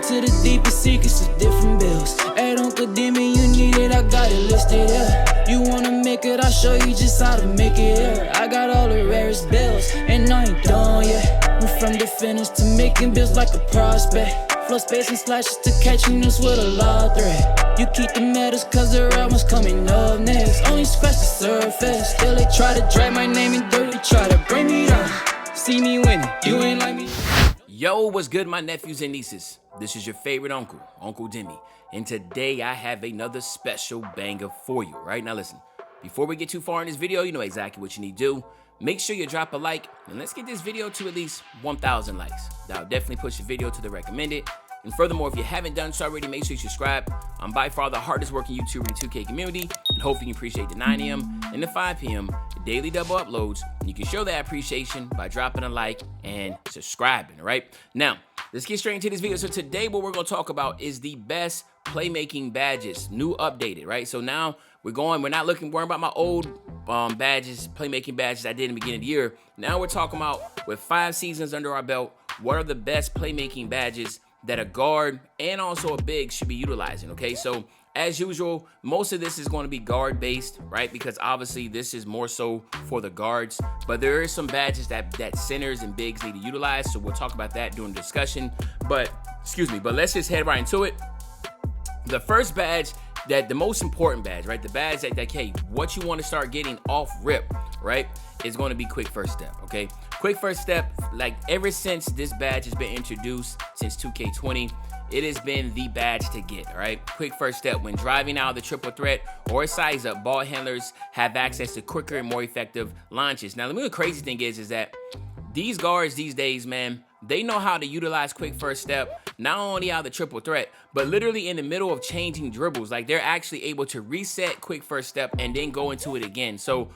to the deepest secrets of different bills. At Uncle Demi, you need it, I got it listed here. You wanna make it, I'll show you just how to make it here. I got all the rarest bills, and I ain't done yet. Went from the finish to making bills like a prospect. Flow space and slashes to catching us with a law threat. You keep the medals cause the right one's coming up next. Only scratch the surface. Still they try to drag my name in dirt, they try to bring me down. See me winning, you ain't like me. Yo, what's good, my nephews and nieces? This is your favorite uncle, Uncle Demi. And today I have another special banger for you. Right now listen, before we get too far in this video, you know exactly what you need to do. Make sure you drop a like, and let's get this video to at least 1,000 likes. That'll definitely push the video to the recommended. And furthermore, if you haven't done so already, make sure you subscribe. I'm by far the hardest working YouTuber in the 2K community, and hopefully you appreciate the 9 a.m. and the 5 p.m. daily double uploads. And you can show that appreciation by dropping a like and subscribing, all right? Now, let's get straight into this video. So today what we're going to talk about is the best playmaking badges, new updated, right? So now we're not worrying about my old badges, playmaking badges I did in the beginning of the year. Now we're talking about, with 5 seasons under our belt, what are the best playmaking badges that a guard and also a big should be utilizing, okay? So as usual, most of this is going to be guard based, right? Because obviously this is more so for the guards, but there is some badges that centers and bigs need to utilize. So we'll talk about that during the discussion, but let's just head right into it. The first badge, the most important badge, right? The badge that hey, what you want to start getting off rip, right, is going to be quick first step, okay? Quick first step, like ever since this badge has been introduced, since 2K20, it has been the badge to get, all right? Quick first step, when driving out of the triple threat or size up, ball handlers have access to quicker and more effective launches. Now, the crazy thing is that these guards these days, man, they know how to utilize quick first step, not only out of the triple threat, but literally in the middle of changing dribbles. Like, they're actually able to reset quick first step and then go into it again. So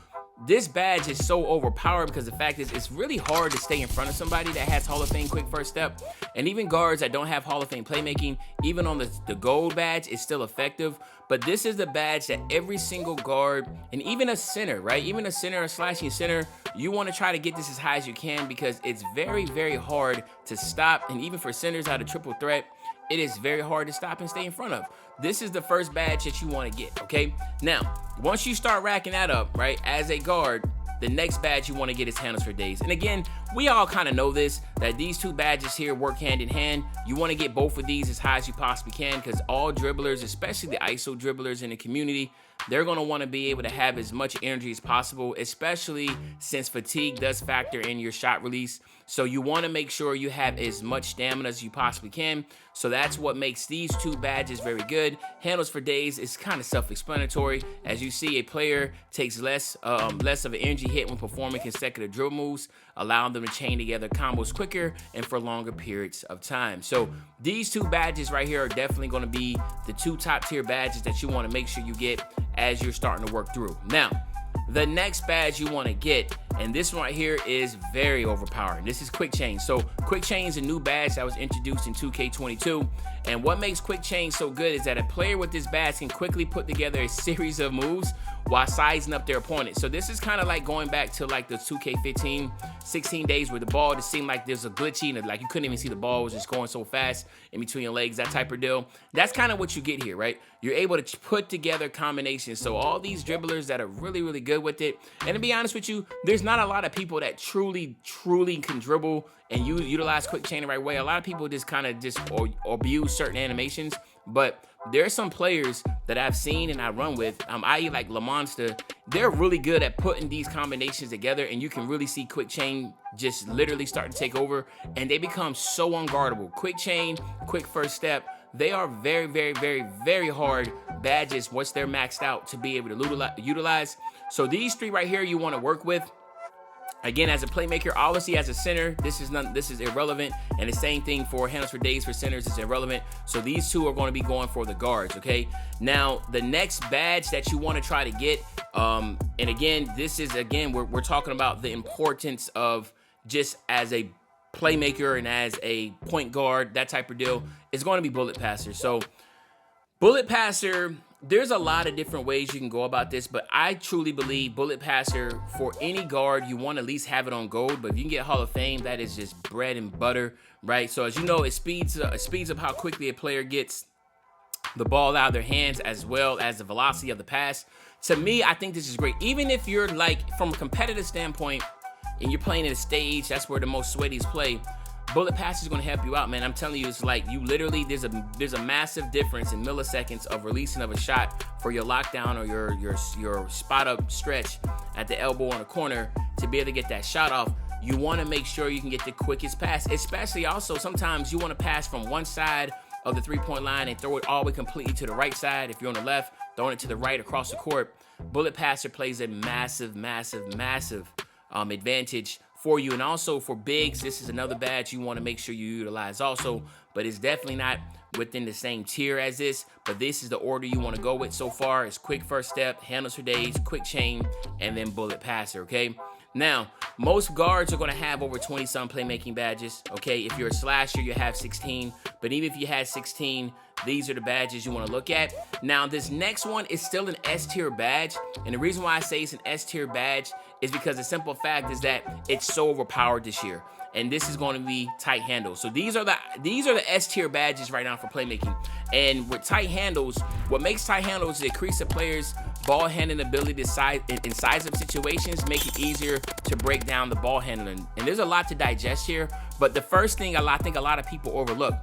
this badge is so overpowered because the fact is it's really hard to stay in front of somebody that has Hall of Fame quick first step. And even guards that don't have Hall of Fame playmaking, even on the gold badge, is still effective. But this is the badge that every single guard, and even a center, right? Even a center, a slashing center, you want to try to get this as high as you can because it's very, very hard to stop. And even for centers out of triple threat, it is very hard to stop and stay in front of. This is the first badge that you want to get, okay? Now, once you start racking that up, right, as a guard, the next badge you want to get is handles for days. And again, we all kind of know this, that these two badges here work hand in hand. You want to get both of these as high as you possibly can because all dribblers, especially the ISO dribblers in the community, they're going to want to be able to have as much energy as possible, especially since fatigue does factor in your shot release. So you want to make sure you have as much stamina as you possibly can. So that's what makes these two badges very good. Handles for days is kind of self-explanatory. As you see, a player takes less of an energy hit when performing consecutive drill moves, allowing them to chain together combos quicker and for longer periods of time. So these two badges right here are definitely going to be the two top tier badges that you want to make sure you get as you're starting to work through. Now, the next badge you want to get, and this one right here is very overpowering. This is Quick Change. So Quick Change is a new badge that was introduced in 2K22. And what makes Quick Change so good is that a player with this badge can quickly put together a series of moves while sizing up their opponent. So this is kind of like going back to like the 2K15, 16 days where the ball just seemed like there's a glitchy and like you couldn't even see the ball, was just going so fast in between your legs, that type of deal. That's kind of what you get here, right? You're able to put together combinations. So all these dribblers that are really, really good with it, and to be honest with you, there's not a lot of people that truly can dribble and utilize quick chain the right way. A lot of people just kind of or abuse certain animations, but there are some players that I've seen and I run with, i.e. like LaMonster, they're really good at putting these combinations together, and you can really see Quick Chain just literally start to take over, and they become so unguardable. Quick Chain, Quick First Step, they are very, very, very, very hard badges once they're maxed out to be able to utilize. So these three right here you want to work with. Again, as a playmaker, obviously as a center, this is irrelevant, and the same thing for handles for days for centers is irrelevant. So these two are going to be going for the guards, okay? Now, the next badge that you want to try to get, and again, this is, we're talking about the importance of just as a playmaker and as a point guard, that type of deal, is going to be Bullet Passer. So Bullet Passer there's a lot of different ways you can go about this, but I truly believe Bullet Passer, for any guard, you want to at least have it on gold. But if you can get Hall of Fame, that is just bread and butter, right? So as you know, it speeds up how quickly a player gets the ball out of their hands, as well as the velocity of the pass. To me, I think this is great. Even if you're like, from a competitive standpoint, and you're playing in a stage, that's where the most sweaties play, Bullet Pass is going to help you out, man. I'm telling you, it's like you literally, there's a massive difference in milliseconds of releasing of a shot for your lockdown or your spot up stretch at the elbow on the corner to be able to get that shot off. You want to make sure you can get the quickest pass, especially also sometimes you want to pass from one side of the three-point line and throw it all the way completely to the right side. If you're on the left, throwing it to the right across the court. Bullet Passer plays a massive advantage for you. And also for bigs, this is another badge you want to make sure you utilize also, but it's definitely not within the same tier as this, but this is the order you want to go with so far. It's quick first step, handles for days, quick chain, and then Bullet Passer, okay? Now, most guards are going to have over 20-some playmaking badges, okay? If you're a slasher, you have 16, but even if you had 16, these are the badges you want to look at. Now, this next one is still an S-tier badge, and the reason why I say it's an S-tier badge is because the simple fact is that it's so overpowered this year, and this is going to be tight handles. So these are the S-tier badges right now for playmaking. And with tight handles, what makes tight handles is increase the player's ball handling ability to in size up situations, make it easier to break down the ball handling. And there's a lot to digest here, but the first thing I think a lot of people overlook: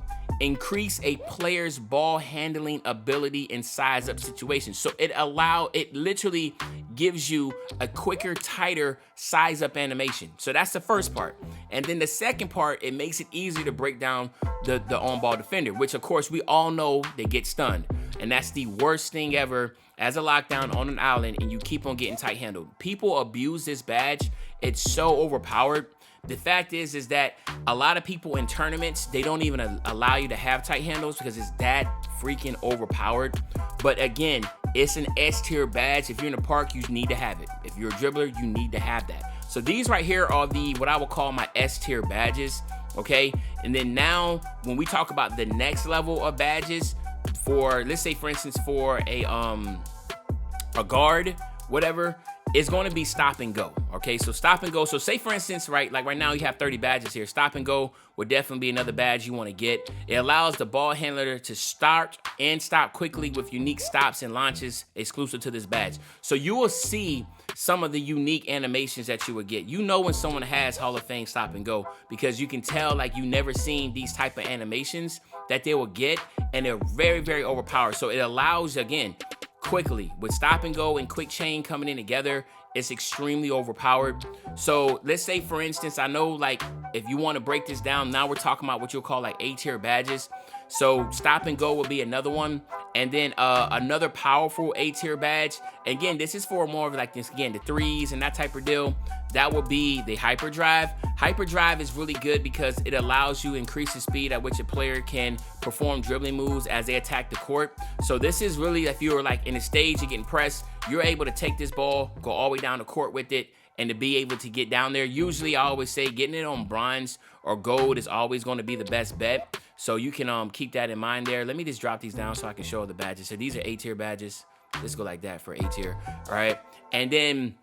increase a player's ball handling ability in size up situations. So it literally gives you a quicker, tighter size up animation. So that's the first part. And then the second part, it makes it easier to break down the on-ball defender, which of course we all know they get stunned. And that's the worst thing ever as a lockdown on an island and you keep on getting tight handled. People abuse this badge. It's so overpowered. The fact is that a lot of people in tournaments, they don't even allow you to have tight handles because it's that freaking overpowered. But again, it's an S-tier badge. If you're in the park, you need to have it. If you're a dribbler, you need to have that. So these right here are what I would call my S-tier badges, okay? And then now, when we talk about the next level of badges, for, let's say for instance, for a guard, whatever, it's going to be stop and go. Okay, so stop and go. So say for instance, right now you have 30 badges here. Stop and go would definitely be another badge you want to get. It allows the ball handler to start and stop quickly with unique stops and launches exclusive to this badge. So you will see some of the unique animations that you would get. You know when someone has Hall of Fame stop and go because you can tell like you never seen these type of animations that they will get, and they're very overpowered. So it allows, again, quickly with stop and go and quick chain coming in together, it's extremely overpowered. So let's say for instance, I know like if you want to break this down, now we're talking about what you'll call like A-tier badges. So stop and go will be another one, and then another powerful A-tier badge. Again, this is for more of like this, again, the threes and that type of deal. That will be the hyperdrive. Hyperdrive is really good because it allows you to increase the speed at which a player can perform dribbling moves as they attack the court. So this is really, if you were like in a stage, you're getting pressed, you're able to take this ball, go all the way down the court with it, and to be able to get down there. Usually I always say getting it on bronze or gold is always going to be the best bet. So you can keep that in mind there. Let me just drop these down so I can show the badges. So these are A-tier badges. Let's go like that for A-tier. All right. And then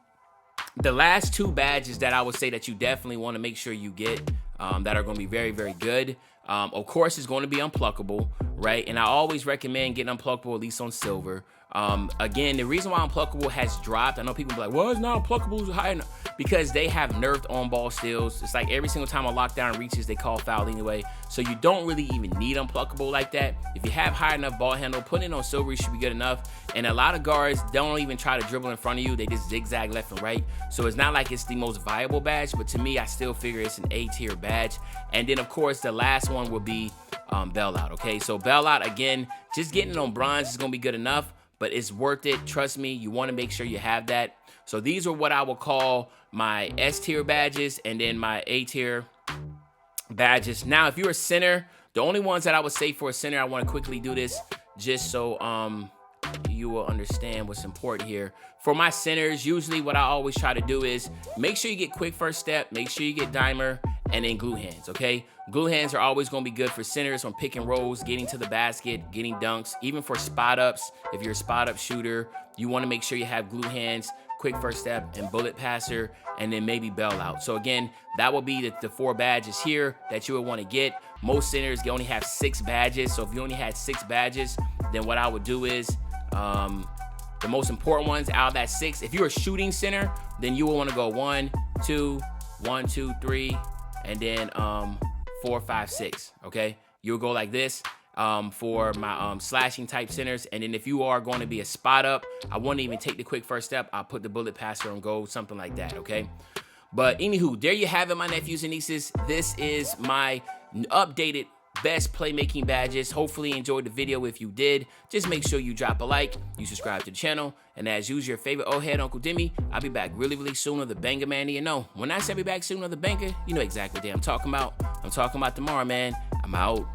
the last two badges that I would say that you definitely want to make sure you get that are going to be very good. Of course, it's going to be unpluckable, right? And I always recommend getting unpluckable at least on silver. Again, the reason why unpluckable has dropped, I know people be like, well, it's not unpluckable, it's high enough, because they have nerfed on-ball steals. It's like every single time a lockdown reaches, they call foul anyway. So you don't really even need unpluckable like that. If you have high enough ball handle, putting it on silver should be good enough. And a lot of guards don't even try to dribble in front of you. They just zigzag left and right. So it's not like it's the most viable badge, but to me, I still figure it's an A-tier badge. And then, of course, the last one will be bailout, okay? So bailout, again, just getting it on bronze is going to be good enough, but it's worth it. Trust me, you want to make sure you have that. So these are what I would call my S-tier badges and then my A-tier badges. Now, if you're a center, the only ones that I would say for a center, I want to quickly do this just so you will understand what's important here. For my centers, usually what I always try to do is make sure you get quick first step, make sure you get dimer, and then glue hands, okay? Glue hands are always gonna be good for centers on pick and rolls, getting to the basket, getting dunks, even for spot ups. If you're a spot up shooter, you wanna make sure you have glue hands, quick first step, and bullet passer, and then maybe bail out. So again, that will be the 4 badges here that you would wanna get. Most centers only have 6 badges, so if you only had 6 badges, then what I would do is, the most important ones out of that 6, if you're a shooting center, then you will wanna go 1, 2, 1, 2, 3, and then 4, 5, 6, okay? You'll go like this for my slashing type centers. And then if you are going to be a spot up, I won't even take the quick first step. I'll put the bullet passer and go, something like that, okay? But anywho, there you have it, my nephews and nieces. This is my updated best playmaking badges. Hopefully you enjoyed the video. If you did, just make sure you drop a like, you subscribe to the channel, and as usual, your favorite old head, Uncle Demi. I'll be back really soon with the banger, man. You know, when I say be back soon with the banger, you know exactly what I'm talking about. I'm talking about tomorrow, man. I'm out.